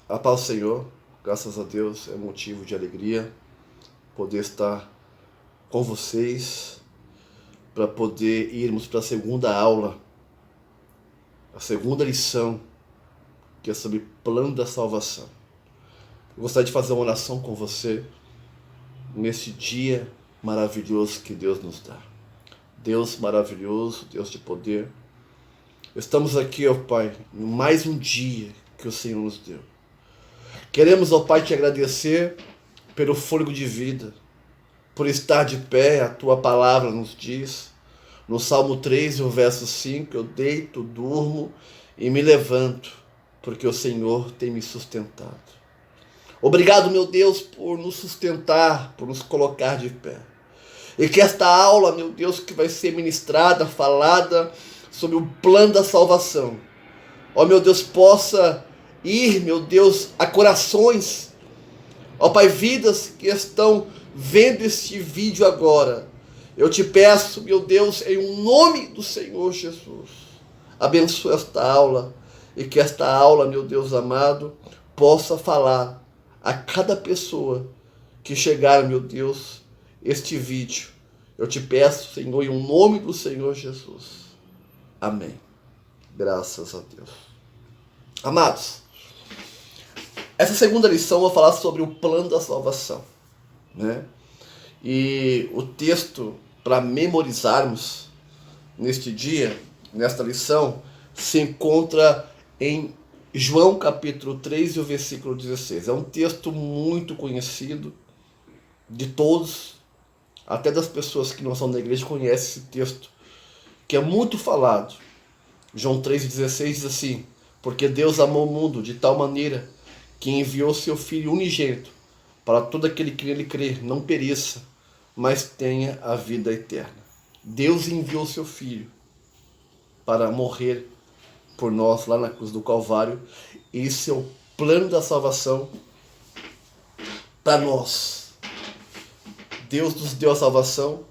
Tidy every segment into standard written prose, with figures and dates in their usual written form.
A paz do Senhor, graças a Deus, é motivo de alegria poder estar com vocês para poder irmos para a segunda aula, a segunda lição, que é sobre plano da salvação. Eu gostaria de fazer uma oração com você nesse dia maravilhoso que Deus nos dá. Deus maravilhoso, Deus de poder. Estamos aqui, ó Pai, em mais um dia que o Senhor nos deu. Queremos, ó Pai, te agradecer pelo fôlego de vida, por estar de pé. A tua palavra nos diz, no Salmo 3, o verso 5, eu deito, durmo e me levanto, porque o Senhor tem me sustentado. Obrigado, meu Deus, por nos sustentar, por nos colocar de pé. E que esta aula, meu Deus, que vai ser ministrada, falada sobre o plano da salvação, ó meu Deus, possa ir, meu Deus, a corações, ó Pai, vidas que estão vendo este vídeo agora. Eu te peço, meu Deus, em nome do Senhor Jesus, abençoa esta aula e que esta aula, meu Deus amado, possa falar a cada pessoa que chegar, meu Deus, este vídeo. Eu te peço, Senhor, em nome do Senhor Jesus. Amém. Graças a Deus. Amados, essa segunda lição eu vou falar sobre o plano da salvação, né? E o texto para memorizarmos neste dia, nesta lição, se encontra em João capítulo 3 e o versículo 16. É um texto muito conhecido de todos, até das pessoas que não são da igreja conhecem esse texto, que é muito falado. João 3,16 diz assim: porque Deus amou o mundo de tal maneira que enviou seu Filho unigênito, para todo aquele que nele crer não pereça, mas tenha a vida eterna. Deus enviou seu Filho para morrer por nós lá na cruz do Calvário. Esse é o plano da salvação para nós. Deus nos deu a salvação.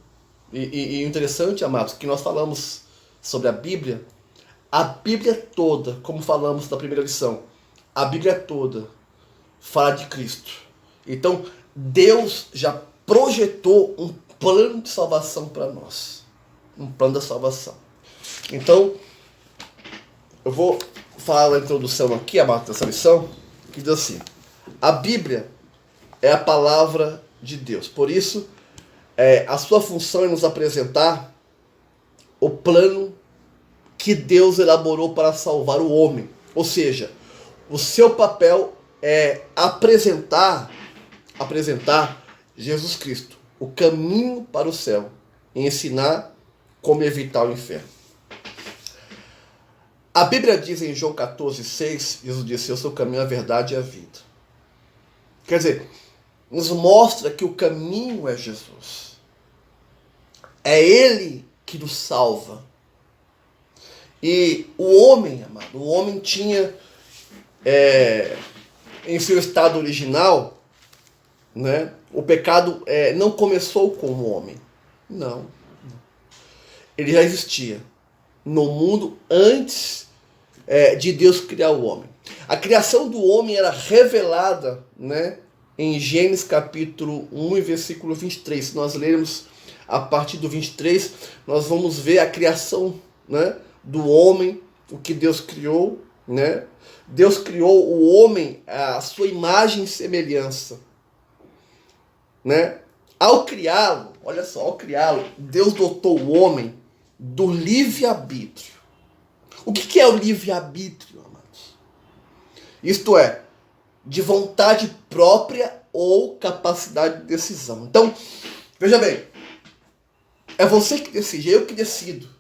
E interessante, amados, que nós falamos sobre a Bíblia toda, como falamos na primeira lição, a Bíblia toda fala de Cristo. Então, Deus já projetou um plano de salvação para nós. Um plano da salvação. Então, eu vou falar a introdução aqui, amados, dessa lição, que diz assim: a Bíblia é a palavra de Deus. Por isso, a sua função é nos apresentar o plano que Deus elaborou para salvar o homem. Ou seja, o seu papel é apresentar Jesus Cristo, o caminho para o céu, e ensinar como evitar o inferno. A Bíblia diz em João 14,6, Jesus disse: eu sou o caminho, a verdade e a vida. Quer dizer, nos mostra que o caminho é Jesus. É Ele que nos salva. E o homem, amado, o homem tinha, em seu estado original, né, o pecado não começou com o homem. Não. Ele já existia no mundo antes de Deus criar o homem. A criação do homem era revelada, né, em Gênesis capítulo 1 e versículo 23. Se nós lermos a partir do 23, nós vamos ver a criação, né, do homem, o que Deus criou, né? Deus criou o homem à sua imagem e semelhança, né? Ao criá-lo, olha só, ao criá-lo, Deus dotou o homem do livre-arbítrio. O que é o livre-arbítrio, amados? Isto é, de vontade própria ou capacidade de decisão. Então, veja bem, é você que decide, é eu que decido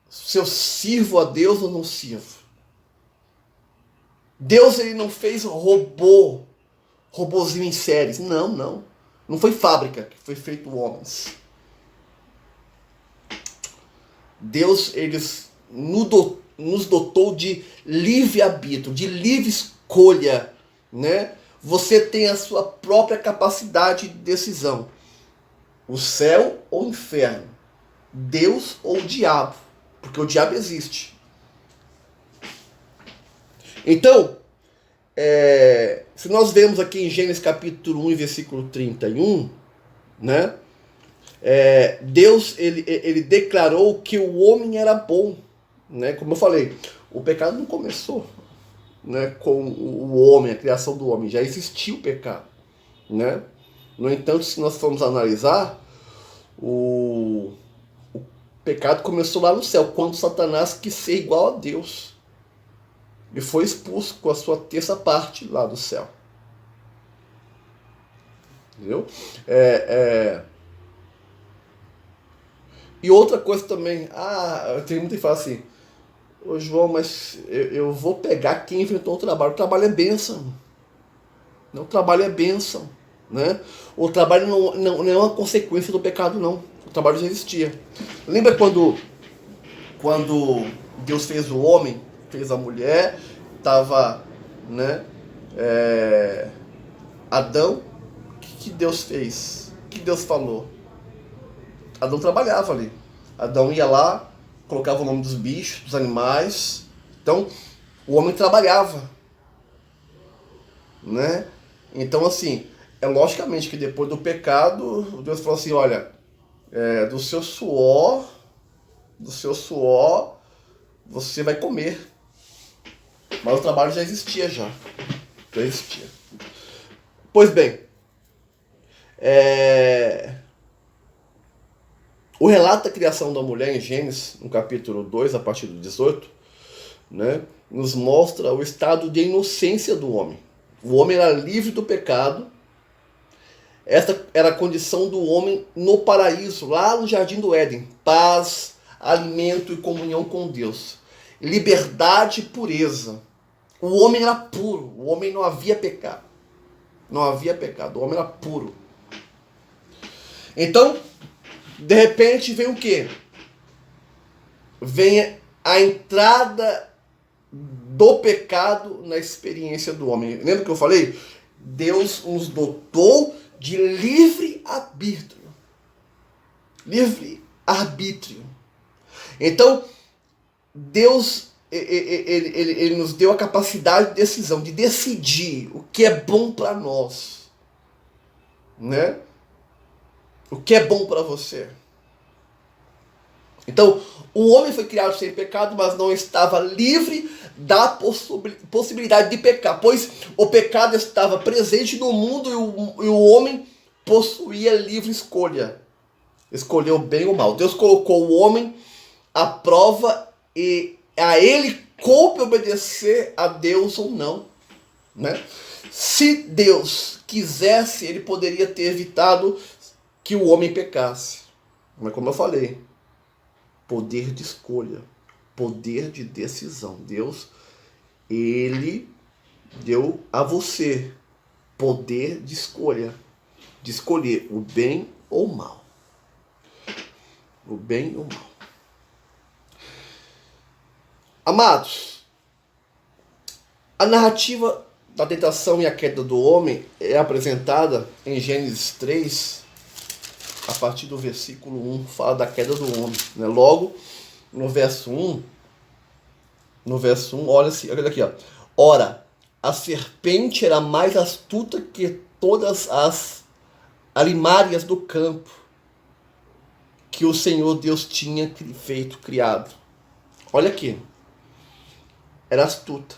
se eu sirvo a Deus ou não sirvo. Deus, ele não fez robozinho em séries. Não. Não foi fábrica que foi feito homens. Deus, ele nos dotou de livre-arbítrio, de livre escolha, né? Você tem a sua própria capacidade de decisão. O céu ou o inferno. Deus ou o diabo. Porque o diabo existe. Então, se nós vemos aqui em Gênesis capítulo 1 e versículo 31, né? Deus ele declarou que o homem era bom, né? Como eu falei, o pecado não começou, né, com o homem, a criação do homem, já existia o pecado, né? No entanto, se nós formos analisar, o pecado começou lá no céu, quando Satanás quis ser igual a Deus e foi expulso com a sua terça parte lá do céu. Entendeu? E outra coisa também, tem muita que fala assim, ô João, mas eu vou pegar quem inventou o trabalho. O trabalho é bênção. Não, o trabalho é bênção. Né? O trabalho não é uma consequência do pecado, não. O trabalho já existia. Lembra quando Deus fez o homem, fez a mulher, estava, né, Adão, o que Deus fez? O que Deus falou? Adão trabalhava ali. Adão ia lá, colocava o nome dos bichos, dos animais. Então, o homem trabalhava, né? Então, assim, logicamente que depois do pecado, Deus falou assim, olha, do seu suor, você vai comer. Mas o trabalho já existia já. Já existia. Pois bem, o relato da criação da mulher em Gênesis, no capítulo 2, a partir do 18, né, nos mostra o estado de inocência do homem. O homem era livre do pecado. Esta era a condição do homem no paraíso, lá no jardim do Éden. Paz, alimento e comunhão com Deus. Liberdade e pureza. O homem era puro. O homem não havia pecado. Não havia pecado. O homem era puro. Então, de repente, vem o quê? Vem a entrada do pecado na experiência do homem. Lembra que eu falei? Deus nos dotou de livre arbítrio. Livre arbítrio. Então, Deus ele nos deu a capacidade de decisão, de decidir o que é bom para nós, né? O que é bom para você. Então, o homem foi criado sem pecado, mas não estava livre da possibilidade de pecar, pois o pecado estava presente no mundo e o homem possuía livre escolha. Escolheu o bem ou o mal. Deus colocou o homem à prova e a ele coube obedecer a Deus ou não, né? Se Deus quisesse, ele poderia ter evitado que o homem pecasse. Mas como eu falei, poder de escolha, poder de decisão. Deus, ele deu a você poder de escolha, de escolher o bem ou o mal. O bem ou o mal. Amados, a narrativa da tentação e a queda do homem é apresentada em Gênesis 3, a partir do versículo 1, fala da queda do homem. Né? Logo, no verso 1, olha aqui, ó. Ora, a serpente era mais astuta que todas as alimárias do campo que o Senhor Deus tinha criado. Olha aqui. Era astuta.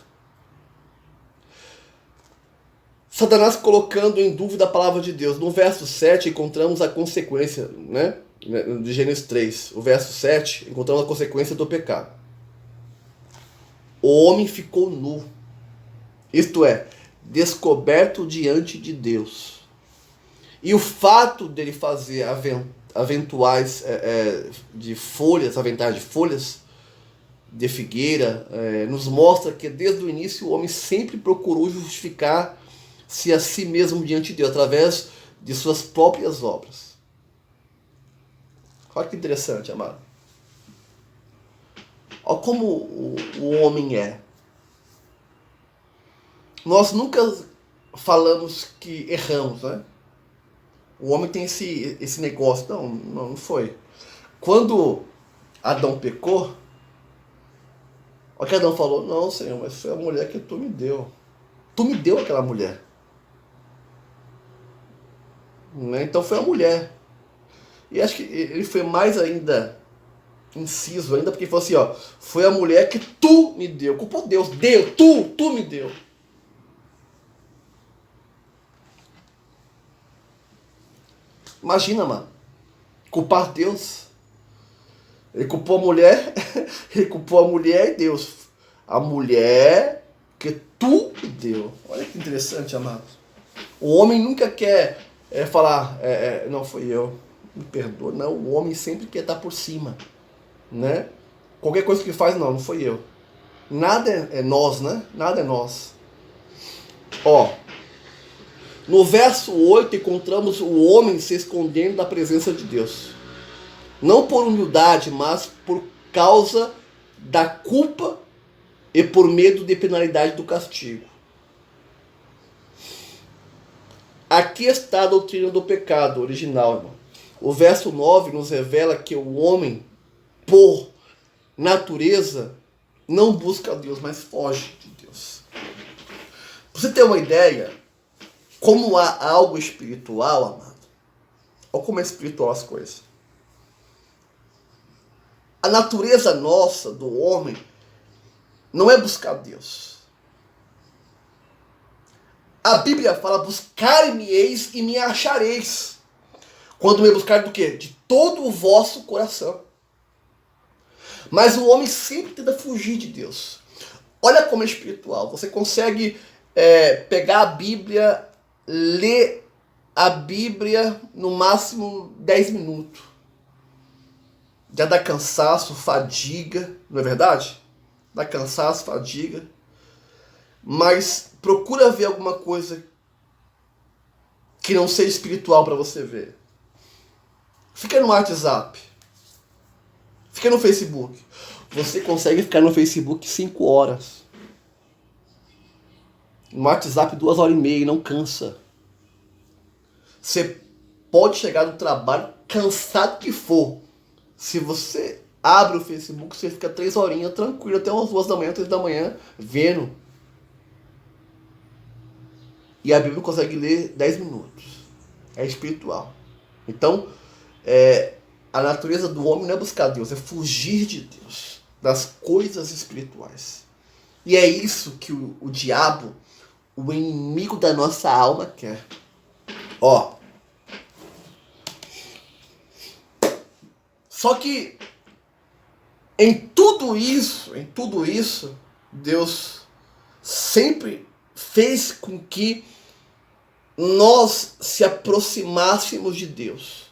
Satanás colocando em dúvida a palavra de Deus. No verso 7 encontramos a consequência, né? De Gênesis 3. O verso 7 encontramos a consequência do pecado. O homem ficou nu. Isto é, descoberto diante de Deus. E o fato dele fazer aventais de folhas de figueira, nos mostra que desde o início o homem sempre procurou justificar-se a si mesmo diante de Deus, através de suas próprias obras. Olha que interessante, amado. Olha como o homem é. Nós nunca falamos que erramos, né? O homem tem esse negócio. Não foi. Quando Adão pecou, olha que Adão falou, não, Senhor, mas foi a mulher que tu me deu. tu me deu aquela mulher. Né? Então foi a mulher. E acho que ele foi mais ainda inciso, ainda porque ele falou assim, ó, foi a mulher que tu me deu. Culpou Deus, tu me deu. Imagina, mano, culpar Deus. Ele culpou a mulher, ele culpou a mulher e Deus. A mulher que tu me deu. Olha que interessante, amados. O homem nunca quer falar, não foi eu, me perdoa. Não, o homem sempre quer estar por cima, né? Qualquer coisa que faz, não foi eu. Nada é nós, né? Nada é nós. Ó, no verso 8 encontramos o homem se escondendo da presença de Deus. Não por humildade, mas por causa da culpa e por medo de penalidade do castigo. Aqui está a doutrina do pecado original, irmão. O verso 9 nos revela que o homem, por natureza, não busca Deus, mas foge de Deus. Pra você ter uma ideia, como há algo espiritual, amado, olha como é espiritual as coisas. A natureza nossa, do homem, não é buscar Deus. A Bíblia fala, buscar-me-eis e me achareis. Quando me buscar do quê? De todo o vosso coração. Mas o homem sempre tenta fugir de Deus. Olha como é espiritual. Você consegue pegar a Bíblia, ler a Bíblia no máximo 10 minutos. Já dá cansaço, fadiga, não é verdade? Dá cansaço, fadiga. Mas procura ver alguma coisa que não seja espiritual para você ver. Fica no WhatsApp. Fica no Facebook. Você consegue ficar no Facebook 5 horas. No WhatsApp 2 horas e meia, não cansa. Você pode chegar no trabalho cansado que for. Se você abre o Facebook, você fica 3 horinhas tranquilo até umas 2 da manhã, 3 da manhã, vendo. E a Bíblia não consegue ler 10 minutos. É espiritual. Então, a natureza do homem não é buscar Deus, é fugir de Deus, das coisas espirituais. E é isso que o diabo, o inimigo da nossa alma, quer. Ó. Só que em tudo isso, Deus sempre fez com que nós se aproximássemos de Deus.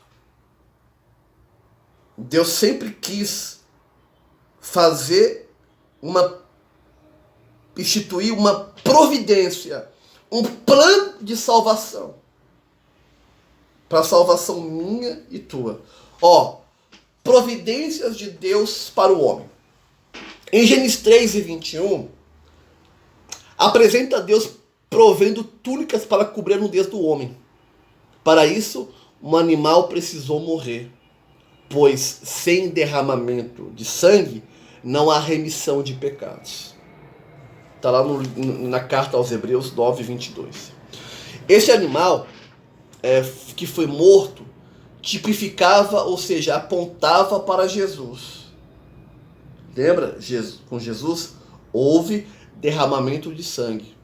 Deus sempre quis instituir uma providência, um plano de salvação. Para a salvação minha e tua. Ó, providências de Deus para o homem. Em Gênesis 3:21, apresenta Deus provendo túnicas para cobrir a nudez do homem. Para isso, um animal precisou morrer, pois sem derramamento de sangue não há remissão de pecados. Está lá na carta aos Hebreus 9:22. Esse animal que foi morto tipificava, ou seja, apontava para Jesus. Lembra? Com Jesus houve derramamento de sangue.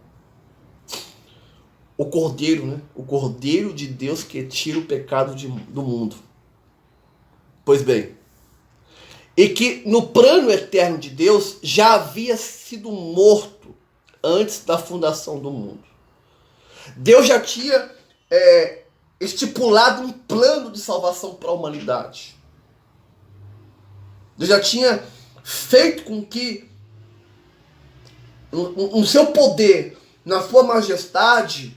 O Cordeiro, né? O Cordeiro de Deus que tira o pecado do mundo. Pois bem, e que no plano eterno de Deus já havia sido morto antes da fundação do mundo. Deus já tinha estipulado um plano de salvação para a humanidade. Deus já tinha feito com que no seu poder, na sua majestade,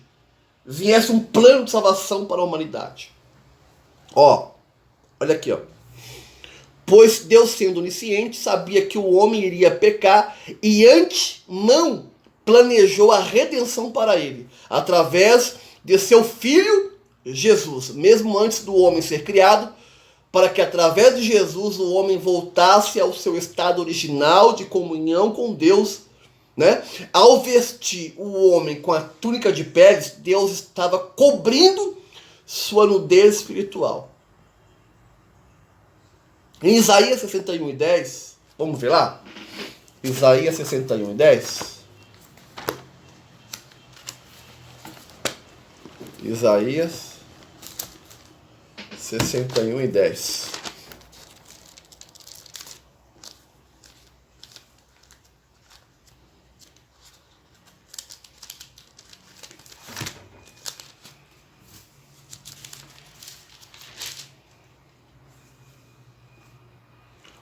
viesse um plano de salvação para a humanidade. Ó, olha aqui, ó. Pois Deus, sendo onisciente, sabia que o homem iria pecar e antemão planejou a redenção para ele, através de seu Filho Jesus, mesmo antes do homem ser criado, para que através de Jesus o homem voltasse ao seu estado original de comunhão com Deus né? Ao vestir o homem com a túnica de peles, Deus estava cobrindo sua nudez espiritual. Em Isaías 61:10, vamos ver lá? Isaías 61:10. Isaías 61:10.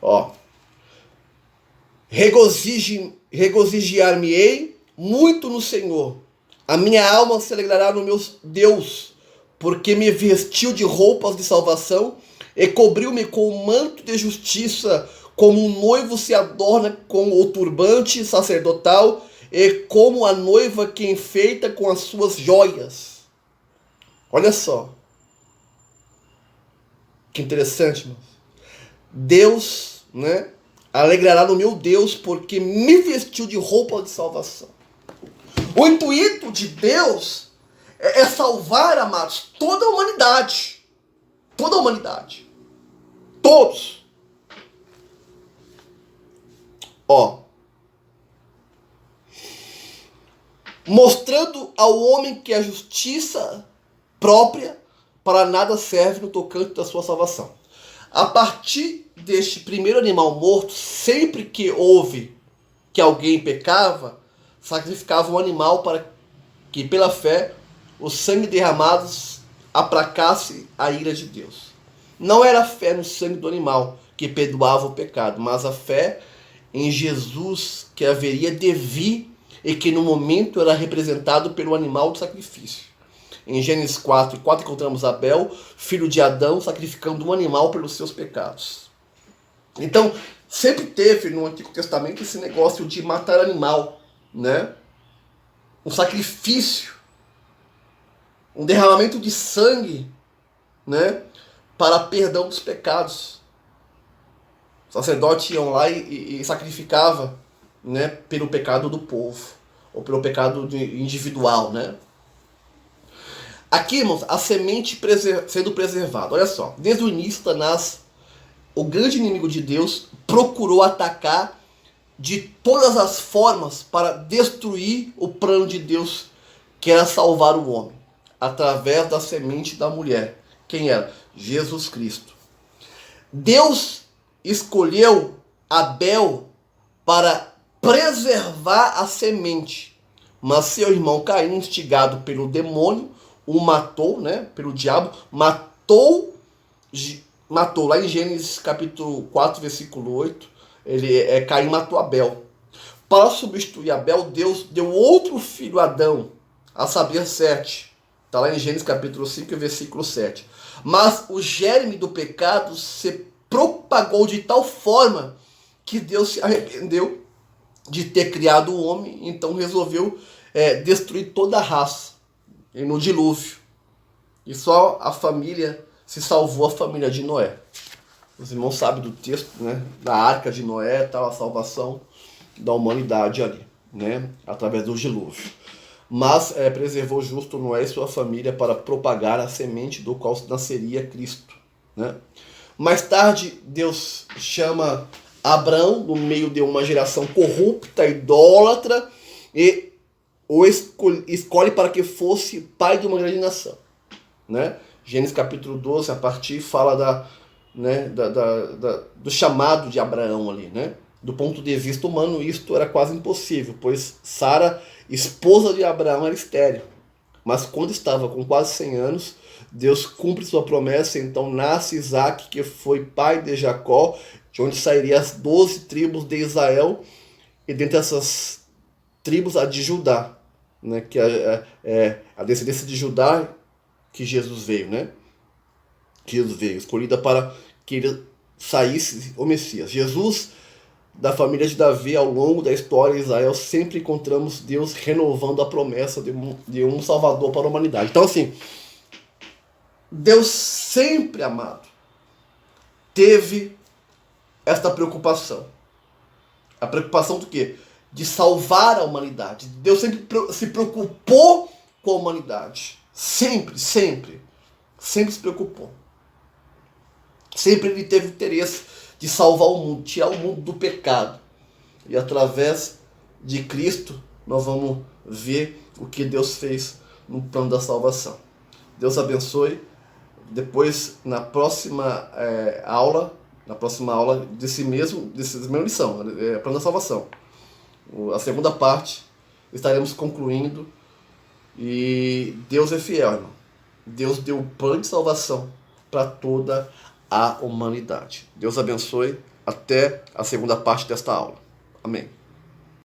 Ó, regozijar-me-ei muito no Senhor. A minha alma se alegrará no meu Deus, porque me vestiu de roupas de salvação e cobriu-me com o manto de justiça, como um noivo se adorna com o turbante sacerdotal e como a noiva que enfeita com as suas joias. Olha só. Que interessante, irmãos. Deus, né, alegrará no meu Deus, porque me vestiu de roupa de salvação. O intuito de Deus é salvar, amados, toda a humanidade. Toda a humanidade. Todos. Ó. Mostrando ao homem que a justiça própria para nada serve no tocante da sua salvação. A partir deste primeiro animal morto, sempre que houve que alguém pecava, sacrificava um animal para que, pela fé, o sangue derramado aplacasse a ira de Deus. Não era a fé no sangue do animal que perdoava o pecado, mas a fé em Jesus que haveria de vir e que no momento era representado pelo animal do sacrifício. Em Gênesis 4:4 encontramos Abel, filho de Adão, sacrificando um animal pelos seus pecados. Então, sempre teve no Antigo Testamento esse negócio de matar animal, né? Um sacrifício, um derramamento de sangue, né? Para perdão dos pecados. Os sacerdotes iam lá e sacrificava, né? Pelo pecado do povo, ou pelo pecado individual, né? Aqui, irmãos, a semente sendo preservada. Olha só, desde o início da nasce, o grande inimigo de Deus procurou atacar de todas as formas para destruir o plano de Deus, que era salvar o homem, através da semente da mulher. Quem era? Jesus Cristo. Deus escolheu Abel para preservar a semente, mas seu irmão Caim, instigado pelo demônio, o matou, né, pelo diabo, matou lá em Gênesis capítulo 4, versículo 8, Caim matou Abel. Para substituir Abel, Deus deu outro filho a Adão, a saber, Sete. Está lá em Gênesis capítulo 5, versículo 7. Mas o germe do pecado se propagou de tal forma que Deus se arrependeu de ter criado o homem, então resolveu destruir toda a raça no dilúvio. E só a família se salvou, a família de Noé. Os irmãos sabem do texto, né, da arca de Noé, tal, a salvação da humanidade ali, né, através do dilúvio. Mas preservou justo Noé e sua família para propagar a semente do qual nasceria Cristo, né? Mais tarde, Deus chama Abraão no meio de uma geração corrupta, idólatra, e o escolhe para que fosse pai de uma grande nação, né? Gênesis capítulo 12, a partir, fala do chamado de Abraão ali, né? Do ponto de vista humano, isto era quase impossível, pois Sara, esposa de Abraão, era estéril. Mas quando estava com quase 100 anos, Deus cumpre sua promessa, então nasce Isaac, que foi pai de Jacó, de onde sairiam as 12 tribos de Israel, e dentre essas tribos a de Judá, né? Que é a descendência de Judá que Jesus veio, né? Jesus veio, escolhida para que ele saísse o Messias. Jesus, da família de Davi, ao longo da história de Israel, sempre encontramos Deus renovando a promessa de um Salvador para a humanidade. Então, assim, Deus sempre, amado, teve esta preocupação. A preocupação do quê? de salvar a humanidade. Deus sempre se preocupou com a humanidade. Sempre, sempre. Sempre se preocupou. Sempre ele teve interesse de salvar o mundo, tirar o mundo do pecado. E através de Cristo, nós vamos ver o que Deus fez no plano da salvação. Deus abençoe. Depois, na próxima aula dessa mesma lição, plano da salvação, a segunda parte, estaremos concluindo. E Deus é fiel, irmão. Deus deu o plano de salvação para toda a humanidade. Deus abençoe. Até a segunda parte desta aula. Amém.